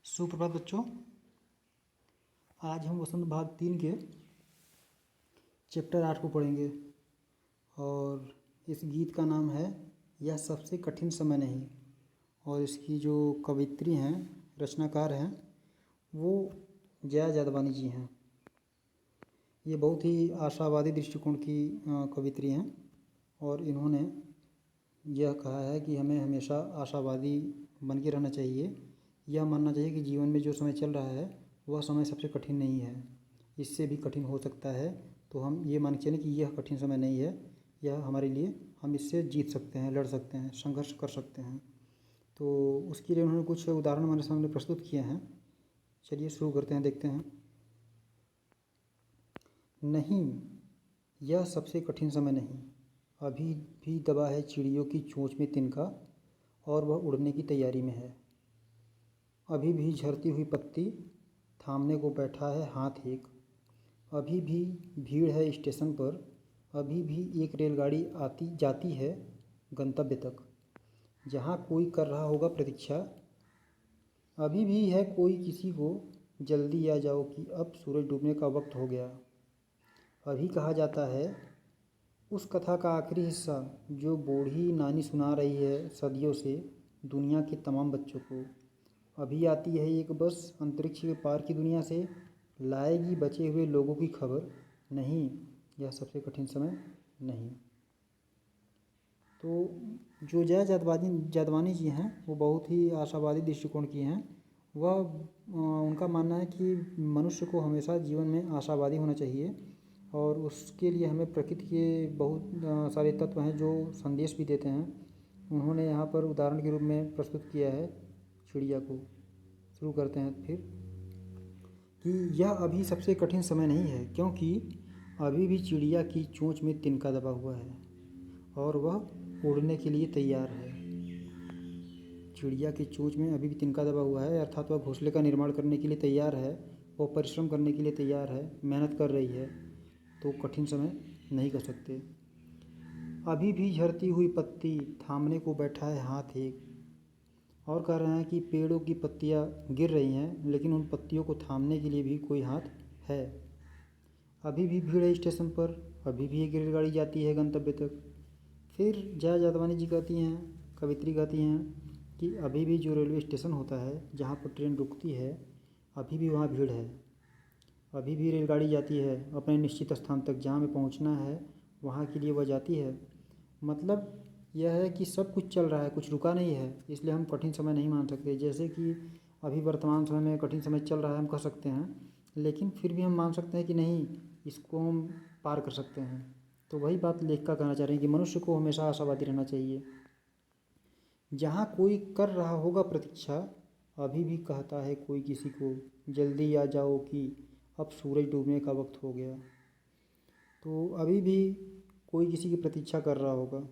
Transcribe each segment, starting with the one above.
सुप्रभात बच्चों। आज हम वसंत भाग 3 के चैप्टर 8 को पढ़ेंगे और इस गीत का नाम है यह सबसे कठिन समय नहीं। और इसकी जो कवित्री हैं, रचनाकार हैं, वो जया जादवानी जी हैं। ये बहुत ही आशावादी दृष्टिकोण की कवित्री हैं और इन्होंने यह कहा है कि हमें हमेशा आशावादी बन के रहना चाहिए। यह मानना चाहिए कि जीवन में जो समय चल रहा है वह समय सबसे कठिन नहीं है, इससे भी कठिन हो सकता है। तो हम ये मान के चलें कि यह कठिन समय नहीं है, यह हमारे लिए, हम इससे जीत सकते हैं, लड़ सकते हैं, संघर्ष कर सकते हैं। तो उसके लिए उन्होंने कुछ उदाहरण हमारे सामने प्रस्तुत किए हैं। चलिए शुरू करते हैं, देखते हैं। नहीं, यह सबसे कठिन समय नहीं। अभी भी दबा है चिड़ियों की चोंच में तिनका और वह उड़ने की तैयारी में है। अभी भी झरती हुई पत्ती थामने को बैठा है हाथ एक। अभी भी भीड़ है स्टेशन पर, अभी भी एक रेलगाड़ी आती जाती है गंतव्य तक, जहाँ कोई कर रहा होगा प्रतीक्षा। अभी भी है कोई किसी को जल्दी आ जाओ कि अब सूरज डूबने का वक्त हो गया। अभी कहा जाता है उस कथा का आखिरी हिस्सा जो बूढ़ी नानी सुना रही है सदियों से दुनिया के तमाम बच्चों को। अभी आती है एक बस अंतरिक्ष के पार की दुनिया से, लाएगी बचे हुए लोगों की खबर। नहीं, यह सबसे कठिन समय नहीं। तो जो जया जादवानी जी हैं वो बहुत ही आशावादी दृष्टिकोण की हैं। वह उनका मानना है कि मनुष्य को हमेशा जीवन में आशावादी होना चाहिए और उसके लिए हमें प्रकृति के बहुत सारे तत्व हैं जो संदेश भी देते हैं। उन्होंने यहाँ पर उदाहरण के रूप में प्रस्तुत किया है चिड़िया को। शुरू करते हैं फिर कि यह अभी सबसे कठिन समय नहीं है, क्योंकि अभी भी चिड़िया की चोंच में तिनका दबा हुआ है और वह उड़ने के लिए तैयार है। चिड़िया की चोंच में अभी भी तिनका दबा हुआ है, अर्थात वह घोंसले का निर्माण करने के लिए तैयार है, वह परिश्रम करने के लिए तैयार है, मेहनत कर रही है। तो कठिन समय नहीं कर सकते। अभी भी झरती हुई पत्ती थामने को बैठा है हाथ एक। और कह रहे हैं कि पेड़ों की पत्तियां गिर रही हैं, लेकिन उन पत्तियों को थामने के लिए भी कोई हाथ है। अभी भी भीड़ है स्टेशन पर, अभी भी एक रेलगाड़ी जाती है गंतव्य तक। फिर जया जादवानी जी कहती हैं, कवित्री कहती हैं कि अभी भी जो रेलवे स्टेशन होता है जहाँ पर ट्रेन रुकती है, अभी भी वहाँ भीड़ है। अभी भी रेलगाड़ी जाती है अपने निश्चित स्थान तक, जहाँ हमें पहुँचना है वहाँ के लिए वह जाती है। मतलब यह है कि सब कुछ चल रहा है, कुछ रुका नहीं है, इसलिए हम कठिन समय नहीं मान सकते। जैसे कि अभी वर्तमान समय में कठिन समय चल रहा है हम कह सकते हैं, लेकिन फिर भी हम मान सकते हैं कि नहीं, इसको हम पार कर सकते हैं। तो वही बात लेखक कहना चाह रहे हैं कि मनुष्य को हमेशा आशावादी रहना चाहिए। जहाँ कोई कर रहा होगा प्रतीक्षा, अभी भी कहता है कोई किसी को जल्दी आ जाओ कि अब सूरज डूबने का वक्त हो गया। तो अभी भी कोई किसी की प्रतीक्षा कर रहा होगा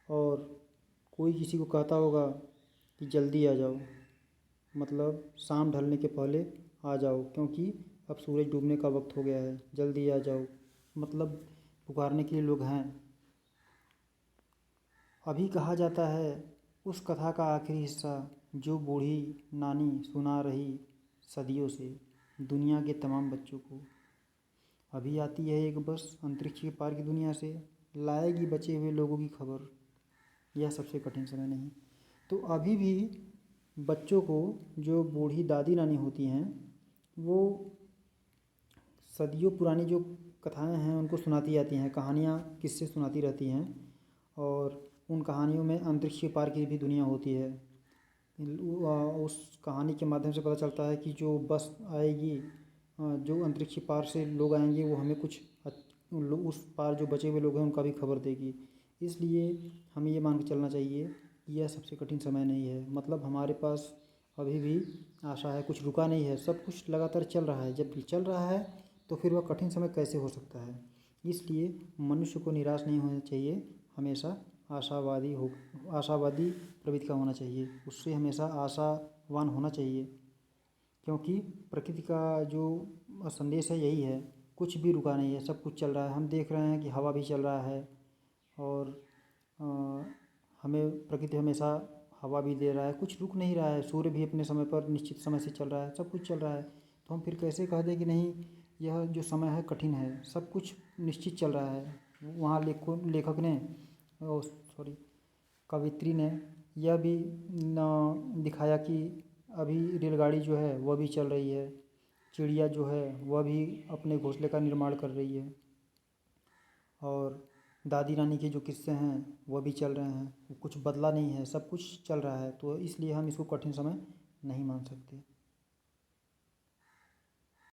और कोई किसी को कहता होगा कि जल्दी आ जाओ, मतलब शाम ढलने के पहले आ जाओ, क्योंकि अब सूरज डूबने का वक्त हो गया है, जल्दी आ जाओ, मतलब पुकारने के लिए लोग हैं। अभी कहा जाता है उस कथा का आखिरी हिस्सा जो बूढ़ी नानी सुना रही सदियों से दुनिया के तमाम बच्चों को। अभी आती है एक बस अंतरिक्ष के पार की दुनिया से, लाएगी बचे हुए लोगों की खबर। यह सबसे कठिन समय नहीं। तो अभी भी बच्चों को जो बूढ़ी दादी नानी होती हैं वो सदियों पुरानी जो कथाएं हैं उनको सुनाती जाती हैं, कहानियाँ किस्से सुनाती रहती हैं और उन कहानियों में अंतरिक्ष के पार की भी दुनिया होती है। उस कहानी के माध्यम से पता चलता है कि जो बस आएगी, जो अंतरिक्ष के पार से लोग आएंगे, वो हमें कुछ उस पार जो बचे हुए लोग हैं उनका भी खबर देगी। इसलिए हमें ये मान के चलना चाहिए कि यह सबसे कठिन समय नहीं है। मतलब हमारे पास अभी भी आशा है, कुछ रुका नहीं है, सब कुछ लगातार चल रहा है। जब चल रहा है तो फिर वह कठिन समय कैसे हो सकता है। इसलिए मनुष्य को निराश नहीं होना चाहिए, हमेशा आशावादी प्रवृत्ति का होना चाहिए, उससे हमेशा आशावान होना चाहिए। क्योंकि प्रकृति का जो संदेश है यही है, कुछ भी रुका नहीं है, सब कुछ चल रहा है। हम देख रहे हैं कि हवा भी चल रहा है और हमें प्रकृति हमेशा हवा भी दे रहा है, कुछ रुक नहीं रहा है, सूर्य भी अपने समय पर निश्चित समय से चल रहा है, सब कुछ चल रहा है। तो हम फिर कैसे कह दें कि नहीं यह जो समय है कठिन है, सब कुछ निश्चित चल रहा है। वहाँ लेखक ने सॉरी कवित्री ने यह भी दिखाया कि अभी रेलगाड़ी जो है वह भी चल रही है, चिड़िया जो है वह भी अपने घोंसले का निर्माण कर रही है, और दादी नानी के जो किस्से हैं वह भी चल रहे हैं, कुछ बदला नहीं है, सब कुछ चल रहा है। तो इसलिए हम इसको कठिन समय नहीं मान सकते।